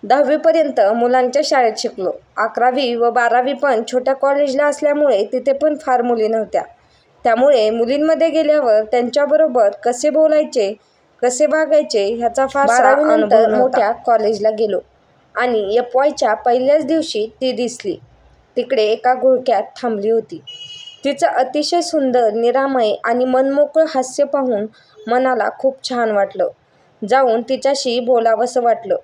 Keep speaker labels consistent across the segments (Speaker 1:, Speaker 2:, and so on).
Speaker 1: 10वीपर्यंत मुलांच्या शाळेत शिकलो. 11वी व 12वी पण छोट्या कॉलेजला असल्यामुळे तिथे पण फार मुली नव्हत्या. त्यामुळे मुलींमध्ये गेल्यावर त्यांच्याबरोबर कसे बोलायचे, कसे वागायचे ह्याचा फारसा अनुभव नव्हता. 12वी मोठ्या कॉलेजला गेलो आणि FYच्या पहिल्याच दिवशी ती दिसली. तिकडे एका घोळक्यात थांबली होती. तिचं अतिशय सुंदर, निरामय आणि मनमोकळं हास्य पाहून मनाला खूप छान वाटलं. जाऊन तिच्याशी बोलावंसं वाटलं.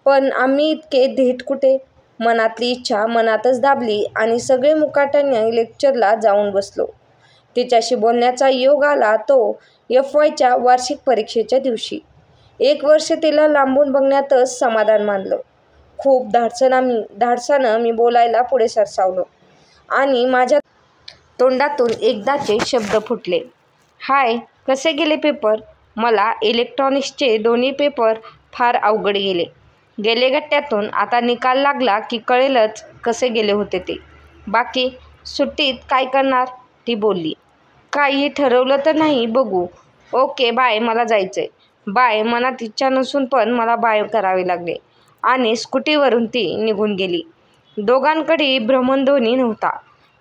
Speaker 1: पण आम्ही इतके धीट कुठे? मनातली इच्छा मनातच दाबली आणि सगळे मुकाट्याने लेक्चरला जाऊन बसलो. तिच्याशी बोलण्याचा योग आला तो FYच्या वार्षिक परीक्षेच्या दिवशी. 1 वर्ष तिला लांबून बघण्यातच समाधान मानलं. खूप धाडसानं मी बोलायला पुढे सरसावलो आणि माझ्या तोंडातून एकदाचे शब्द फुटले. हाय, कसे गेले पेपर? मला इलेक्ट्रॉनिक्सचे दोन्ही पेपर फार अवघड गेले. गट्ट्यातून आता निकाल लागला की कळेलच कसे गेले होते ते. बाकी सुट्टीत काय करणार? ती बोलली. काही ठरवलं तर नाही, बघू. ओके बाय, मला जायचंय. बाय. मनात इच्छा नसून पण मला बाय करावे लागले आणि स्कूटीवरून ती निघून गेली. दोघांकडे भ्रमणध्वनी नव्हता,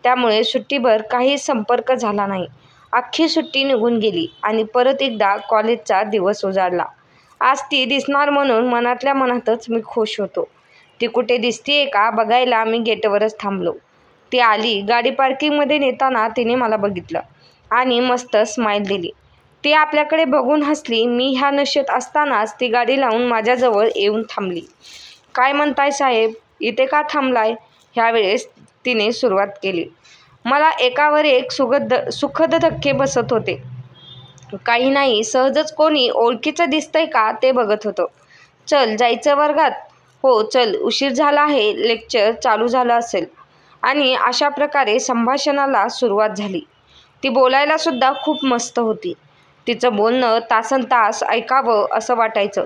Speaker 1: त्यामुळे सुट्टीभर काही संपर्क झाला नाही. अख्खी सुट्टी निघून गेली आणि परत एकदा कॉलेजचा दिवस उजाडला. आज ती दिसणार म्हणून मनातल्या मनातच मी खुश होतो. ती कुठे दिसतीये का बघायला मी गेटवरच थांबलो. ती आली. गाडी पार्किंगमध्ये नेताना तिने मला बघितलं आणि मस्त स्माईल दिली. ती आपल्याकडे बघून हसली. मी ह्या नशेत असतानाच ती गाडी लावून माझ्याजवळ येऊन थांबली. काय म्हणताय साहेब, इथे का थांबलाय? ह्यावेळेस तिने सुरुवात केली. मला एकावर एक सुखद धक्के बसत होते. काही नाही, सहजच कोणी ओळखीचं दिसतंय का ते बघत होतो. चल, जायचं वर्गात? हो चल, उशीर झाला आहे, लेक्चर चालू झालं असेल. आणि अशा प्रकारे संभाषणाला सुरुवात झाली. ती बोलायला सुद्धा खूप मस्त होती. तिचं बोलणं तासनतास ऐकावं असं वाटायचं.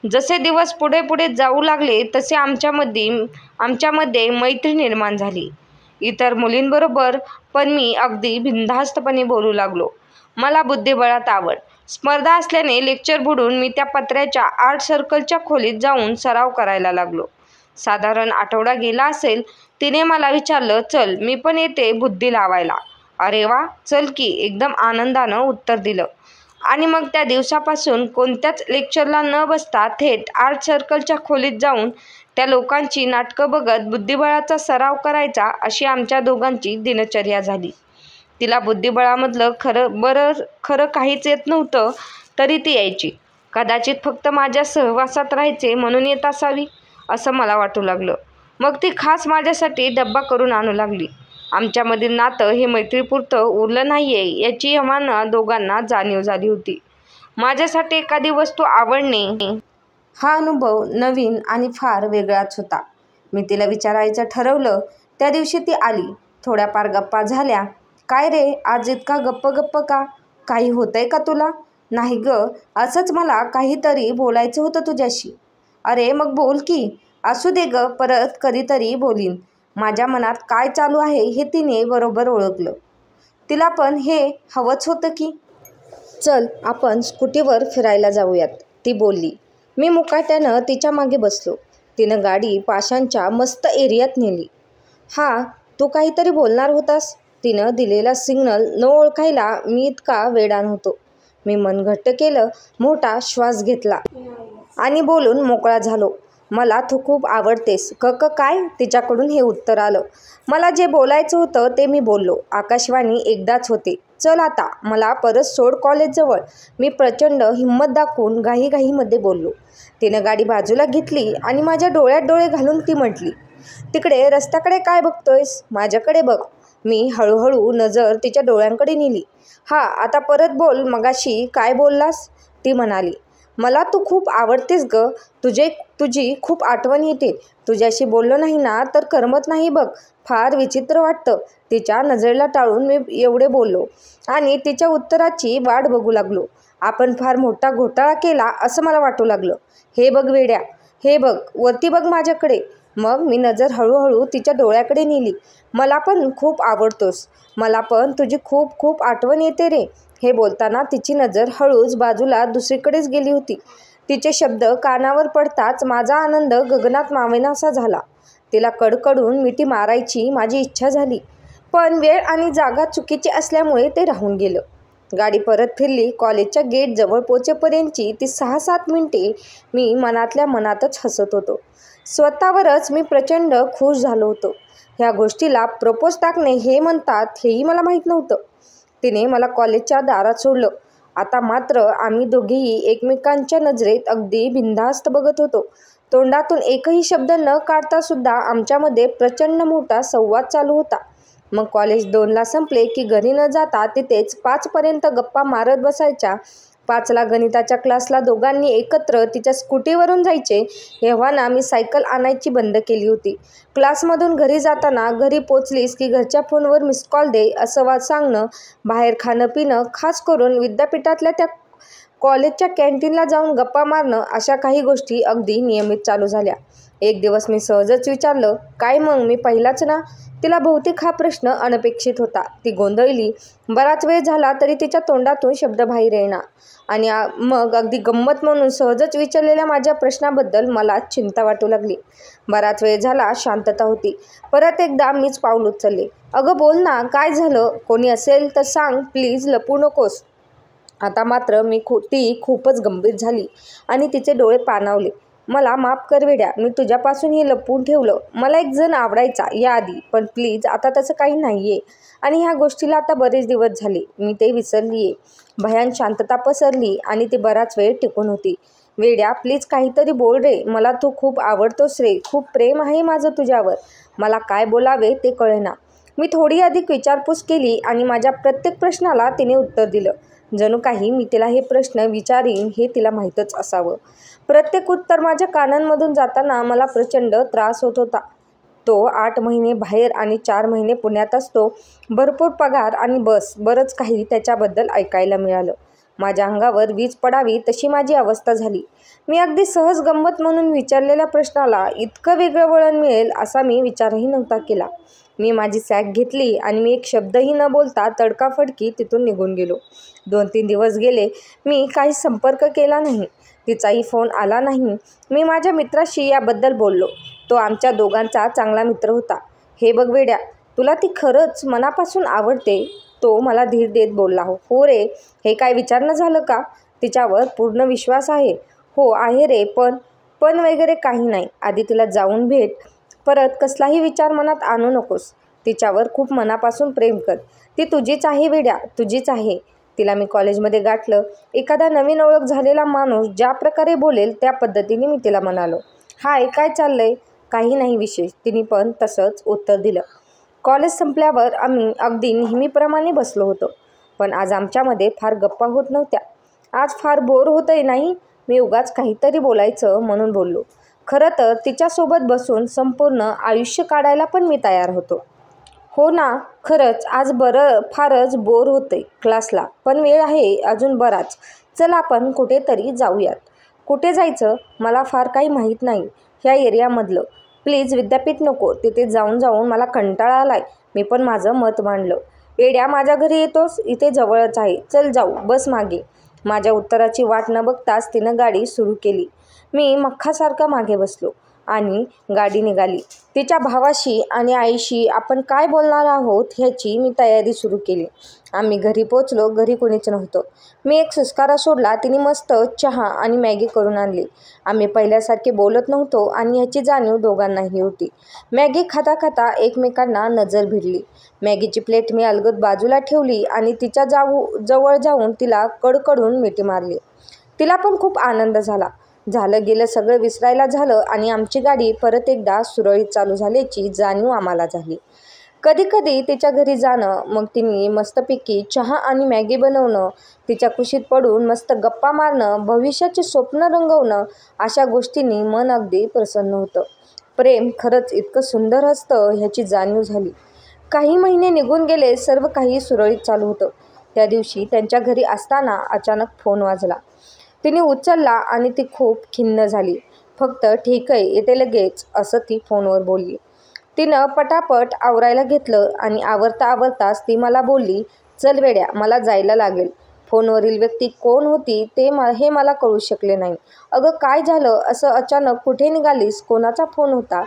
Speaker 1: जसे दिवस पुढे पुढे जाऊ लागले तसे आमच्यामध्ये मैत्री निर्माण झाली. इतर मुलींबरोबर पण मी अगदी बिनधास्तपणे बोलू लागलो. मला बुद्धिबळात आवड. स्पर्धा असल्याने लेक्चर बुडून मी त्या पत्र्याच्या आर्ट सर्कलच्या खोलीत जाऊन सराव करायला लागलो. साधारण आठवडा गेला असेल. तिने मला विचारलं, चल मी पण येते बुद्धी लावायला. अरे वा, चल की, एकदम आनंदानं उत्तर दिलं. आणि मग त्या दिवसापासून कोणत्याच लेक्चरला न बसता थेट आर्ट सर्कलच्या खोलीत जाऊन त्या लोकांची नाटकं बघत बुद्धिबळाचा सराव करायचा अशी आमच्या दोघांची दिनचर्या झाली. तिला बुद्धिबळामधलं खरं काहीच येत नव्हतं, तरी ती यायची. कदाचित फक्त माझ्या सहवासात राहायचे म्हणून येत असावी असं मला वाटू लागलं. मग ती खास माझ्यासाठी डब्बा करून आणू लागली. आमच्यामधील नातं हे मैत्रीपुरतं उरलं नाहीये याची आम्हाला दोघांना जाणीव झाली होती. माझ्यासाठी एखादी वस्तू आवडणे हा अनुभव नवीन आणि फार वेगळाच होता. मी तिला विचारायचं ठरवलं. त्या दिवशी ती आली. थोड्याफार गप्पा झाल्या. काय रे, आज इतका गप्प का? काही होतंय का तुला? नाही ग, असंच मला काहीतरी बोलायचं होतं तुझ्याशी. अरे मग बोल की. असू दे ग, परत कधीतरी बोलीन. माझ्या मनात काय चालू आहे हे तिने बरोबर ओळखलं. तिला पण हे हवंच होतं की. चल आपण स्कूटीवर फिरायला जाऊयात, ती बोलली. मी मुकाट्यानं तिच्या मागे बसलो. तिनं गाडी पाशांच्या मस्त एरियात नेली. हा, तू काहीतरी बोलणार होतास? तिनं दिलेला सिग्नल न ओळखायला मी इतका वेडाण होतो. मी मन घट्ट केलं, मोठा श्वास घेतला आणि बोलून मोकळा झालो. मला तू खूप आवडतेस. काय? तिच्याकडून हे उत्तर आलं. मला जे बोलायचं होतं ते मी बोललो. आकाशवाणी एकदाच होते. चल आता, मला परत सोड कॉलेजजवळ. मी प्रचंड हिंमत दाखवून घाईमध्ये बोललो. तिनं गाडी बाजूला घेतली आणि माझ्या डोळ्यात डोळे घालून ती म्हटली, तिकडे रस्त्याकडे काय बघतोयस? माझ्याकडे बघ. मी हळूहळू नजर तिच्या डोळ्यांकडे नेली. हा, आता परत बोल, मगाशी काय बोललास? ती म्हणाली, मला तू खूप आवडतेस ग. तुझी खूप आठवण येते. तुझ्याशी बोललो नाही ना तर करमत नाही बघ. फार विचित्र वाटतं. तिच्या नजरेला टाळून मी एवढे बोललो आणि तिच्या उत्तराची वाट बघू लागलो. आपण फार मोठा घोटाळा केला असं मला वाटू लागलं. हे बघ वेड्या, हे बघ, वरती बघ माझ्याकडे. मग मी नजर हळूहळू तिच्या डोळ्याकडे नेली. मला पण खूप आवडतोस. मला पण तुझी खूप खूप आठवण येते रे. हे बोलताना तिची नजर हळूच बाजूला दुसरीकडेच गेली होती. तिचे शब्द कानावर पडताच माझा आनंद गगनात मावेनासा झाला. तिला कडकडून मिठी मारायची माझी इच्छा झाली, पण वेळ आणि जागा चुकीची असल्यामुळे ते राहून गेलं. गाडी परत फिरली. कॉलेजच्या गेटजवळ पोचेपर्यंतची ती 6-7 मिनिटे मी मनातल्या मनातच हसत होतो. स्वतःवरच मी प्रचंड खुश झालो होतो. ह्या गोष्टीला प्रपोज टाकणे हे म्हणतात हेही मला माहीत नव्हतं. तिने मला कॉलेजच्या दारात सोडलं. आता मात्र आम्ही दोघेही एकमेकांच्या नजरेत अगदी बिनधास्त बघत होतो. तोंडातून एकही शब्द न काढता सुद्धा आमच्यामध्ये प्रचंड मोठा संवाद चालू होता. मग कॉलेज 2ला संपले की घरी न जाता तिथेच 5पर्यंत गप्पा मारत बसायच्या. 5ला गणिताच्या क्लासला दोघांनी एकत्र तिच्या स्कूटीवरून जायचे. एव्हाना मी सायकल आणायची बंद केली होती. क्लासमधून घरी जाताना घरी पोचलीस की घरच्या फोनवर मिस कॉल दे असं सांगणं, बाहेर खाणं पिणं, खास करून विद्यापीठातल्या त्या कॉलेजच्या कॅन्टीनला जाऊन गप्पा मारणं, अशा काही गोष्टी अगदी नियमित चालू झाल्या. एक दिवस मी सहजच विचारलं, काय मग मी पहिलाच ना? तिला बहुतेक हा प्रश्न अनपेक्षित होता. ती गोंधळली. बराच वेळ झाला तरी तिच्या तोंडातून शब्द बाहेर येईना. आणि मग अगदी गंमत म्हणून सहजच विचारलेल्या माझ्या प्रश्नाबद्दल मला चिंता वाटू लागली. बराच वेळ झाला शांतता होती. परत एकदा मीच पाऊल उचलले. अगं बोल ना, काय झालं? कोणी असेल तर सांग प्लीज, लपू नकोस. आता मात्र ती खूपच गंभीर झाली आणि तिचे डोळे पाणावले. मला माफ कर वेड्या, मी तुझ्यापासून हे लपवून ठेवलं. मला एक जण आवडायचा याआधी, पण प्लीज आता तसं काही नाही आहे. आणि ह्या गोष्टीला आता बरेच दिवस झाले. मी ते विसरली आहे. भयान शांतता पसरली आणि ती बराच वेळ टिकून होती. वेड्या प्लीज काहीतरी बोल रे. मला तू खूप आवडतोस रे. खूप प्रेम आहे माझं तुझ्यावर. मला काय बोलावे ते कळेना. मी थोडी अधिक विचारपूस केली आणि माझ्या प्रत्येक प्रश्नाला तिने उत्तर दिलं. जणू काही मी तिला हे प्रश्न विचारीन हे तिला माहीतच असावं. प्रत्येक उत्तर माझ्या कानांमधून जाताना मला प्रचंड त्रास होत होता. तो 8 महिने बाहेर आणि 4 महिने पुण्यात असतो. भरपूर पगार आणि बरंच काही त्याच्याबद्दल ऐकायला मिळालं. माझ्या अंगावर वीज पडावी तशी माझी अवस्था झाली. मी अगदी सहज गंमत म्हणून विचारलेल्या प्रश्नाला इतकं वेगळं वळण मिळेल असा मी विचारही नव्हता केला. मी माझी सॅक घेतली आणि मी एक शब्दही न बोलता तडकाफडकी तिथून निघून गेलो. 2-3 दिवस गेले. मी काही संपर्क केला नाही. तिचाही फोन आला नाही. मी माझ्या मित्राशी याबद्दल बोललो. तो आमच्या दोघांचा चांगला मित्र होता. हे बघ वेड्या, तुला ती खरंच मनापासून आवडते? तो मला धीर देत बोलला. हो रे. हे काय विचारणं झालं का? तिच्यावर पूर्ण विश्वास आहे. हो आहे रे, पण वगैरे काही नाही. आधी तिला जाऊन भेट. परत कसलाही विचार मनात आणू नकोस. तिच्यावर खूप मनापासून प्रेम कर. ती तुझीच आहे वेड्या, तुझीच आहे. तिला मी कॉलेजमध्ये गाठलं. एखादा नवीन ओळख झालेला माणूस ज्या प्रकारे बोलेल त्या पद्धतीने मी तिला म्हणालो, हाय काय चाललंय? काही नाही विशेष. तिने पण तसंच उत्तर दिलं. कॉलेज संपल्यावर आम्ही अगदी नेहमीप्रमाणे बसलो होतो. पण आज आमच्यामध्ये फार गप्पा होत नव्हत्या. आज फार बोर होतंय नाही? मी उगाच काहीतरी बोलायचं म्हणून बोललो. खरं तर तिच्यासोबत बसून संपूर्ण आयुष्य काढायला पण मी तयार होतो. हो ना, खरंच आज फारच बोर होतंय क्लासला. पण वेळ आहे अजून बराच. चल आपण कुठेतरी जाऊयात. कुठे जायचं? मला फार काही माहीत नाही ह्या एरियामधलं. प्लीज विद्यापीठ नको. तिथे जाऊन मला कंटाळा आलाय. मी पण माझं मत मांडलं. वेड्या माझ्या घरी येतोस? इथे जवळच आहे. चल जाऊ, बस मागे. माझ्या उत्तराची वाट न बघताच तिनं गाडी सुरू केली. मी मख्खासारखा मागे बसलो आणि गाडी निघाली. तिच्या भावाशी आणि आईशी आपण काय बोलणार आहोत ह्याची मी तयारी सुरू केली. आम्ही घरी पोचलो. घरी कोणीच नव्हतं. मी एक सुस्कारा सोडला. तिने मस्त चहा आणि मॅगी करून आणली. आम्ही पहिल्यासारखे बोलत नव्हतो आणि ह्याची जाणीव दोघांनाही होती. मॅगी खाता खाता एकमेकांना नजर भिडली. मॅगीची प्लेट मी अलगद बाजूला ठेवली आणि तिच्या जवळ जाऊन तिला कडकडून मिठी मारली. तिला पण खूप आनंद झाला. झालं गेलं सगळं विसरायला झालं आणि आमची गाडी परत एकदा सुरळीत चालू झाल्याची जाणीव आम्हाला झाली. कधी तिच्या घरी जाणं, मग तिने मस्तपैकी चहा आणि मॅगी बनवणं, तिच्या कुशीत पडून मस्त गप्पा मारणं, भविष्याची स्वप्न रंगवणं, अशा गोष्टींनी मन अगदी प्रसन्न होतं. प्रेम खरंच इतकं सुंदर असतं ह्याची जाणीव झाली. काही महिने निघून गेले. सर्व काही सुरळीत चालू होतं. त्या दिवशी त्यांच्या घरी असताना अचानक फोन वाजला. तिने उचलला आणि ती खूप खिन्न झाली. फक्त ठीक आहे, येते लगेच असं ती फोनवर बोलली. तिनं पटापट आवरायला घेतलं आणि आवरताच ती मला बोलली, चल वेड्या मला जायला लागेल. फोनवरील व्यक्ती कोण होती हे मला कळू शकले नाही. अगं काय झालं? असं अचानक कुठे निघालीस? कोणाचा फोन होता?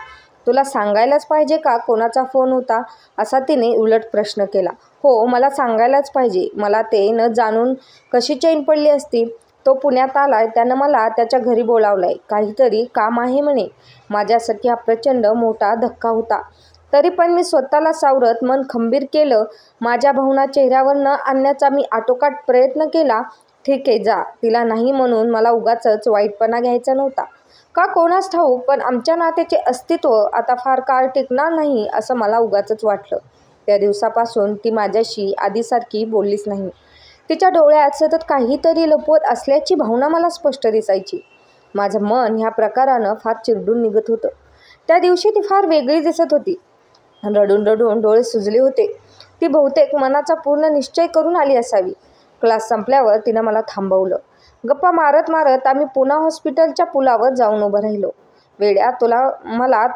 Speaker 1: तुला सांगायलाच पाहिजे का कोणाचा फोन होता? असा तिने उलट प्रश्न केला. हो, मला सांगायलाच पाहिजे. मला ते न जाणून कशी चैन पडली असती? तो पुण्यात आलाय, त्यानं मला त्याच्या घरी बोलावलंय. काहीतरी काम आहे म्हणे. माझ्यासाठी हा प्रचंड मोठा धक्का होता. तरी पण मी स्वतःला सावरत मन खंबीर केलं. माझ्या भावना चेहऱ्यावर न आणण्याचा मी आटोकाट प्रयत्न केला. ठीक आहे, जा. तिला नाही म्हणून मला उगाचच वाईटपणा घ्यायचा नव्हता. का कोणास ठाऊक, पण आमच्या नात्याचे अस्तित्व आता फार काळ टिकणार नाही असं मला उगाचच वाटलं. त्या दिवसापासून ती माझ्याशी आधीसारखी बोललीच नाही. तिच्या डोळ्यात सतत काहीतरी लपवत असल्याची भावना मला स्पष्ट दिसायची. माझं मन ह्या प्रकारानं फार चिरडून निघत होतं. त्या दिवशी ती फार वेगळी दिसत होती. रडून रडून डोळे सुजले होते. ती बहुतेक मनाचा पूर्ण निश्चय करून आली असावी. क्लास संपल्यावर तिनं मला थांबवलं. गप्पा मारत मारत आम्ही पुणा हॉस्पिटलच्या पुलावर जाऊन उभं राहिलो. वेड्या,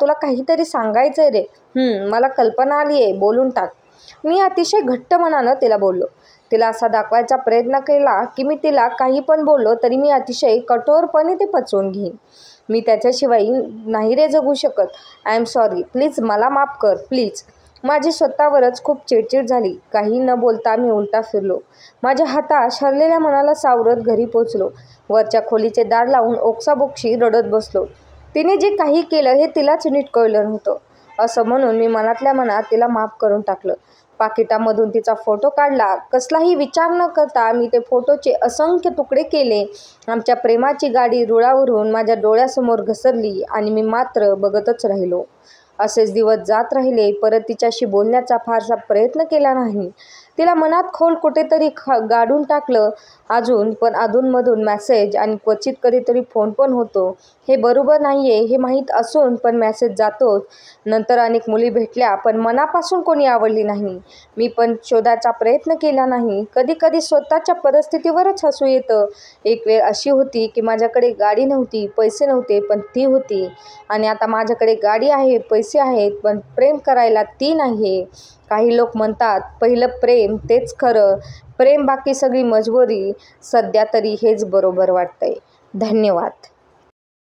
Speaker 1: तुला काहीतरी सांगायचंय रे. मला कल्पना आली आहे, बोलून टाक. मी अतिशय घट्ट मनानं तिला बोललो. तिला असा दाखवायचा प्रयत्न केला की मी तिला काही पण बोललो तरी मी अतिशय कठोरपणे ते पचवून घेईन. मी त्याच्याशिवाय नाही रे जगू शकत. I am sorry. प्लीज मला माफ कर, प्लीज. माझी स्वतःवरच खूप चिडचिड झाली. काही न बोलता मी उलटा फिरलो. माझ्या हाताश हरलेल्या मनाला सावरत घरी पोचलो. वरच्या खोलीचे दार लावून ओक्साबोक्शी रडत बसलो. तिने जे काही केलं हे तिलाच नीट कळलं नव्हतं. असं म्हणून मी मनातल्या मनात तिला माफ करून टाकलं. पाकिटामधून तिचा फोटो काढला. कसलाही विचार न करता मी ते फोटोचे असंख्य तुकडे केले. आमच्या प्रेमाची गाडी रुळावरून माझ्या डोळ्यासमोर घसरली आणि मी मात्र बघतच राहिलो. असेच दिवस जात राहिले. परत तिच्याशी बोलण्याचा फारसा प्रयत्न केला नाही. तिला मनात खोल कुठेतरी गाडून टाकलं. अजून पण अधूनमधून मेसेज आणि क्वचित कधीतरी फोन पण होतो. हे बरोबर नाही आहे हे माहीत असून पण मेसेज जातोच. नंतर अनेक मुली भेटल्या पण मनापासून कोणी आवडली नाही. मी पण शोधायचा प्रयत्न केला नाही. कधी कधी स्वतःच्या परिस्थितीवरच हसू येतं. एक वेळ अशी होती की माझ्याकडे गाडी नव्हती, पैसे नव्हते, पण ती होती. आणि आता माझ्याकडे गाडी आहे, पैसे आहेत, पण प्रेम करायला ती नाही आहे. काही लोक म्हणतात पहिलं प्रेम तेच खरं प्रेम, बाकी सगळी मजबुरी. सध्या तरी हेच बरोबर वाटतंय. धन्यवाद.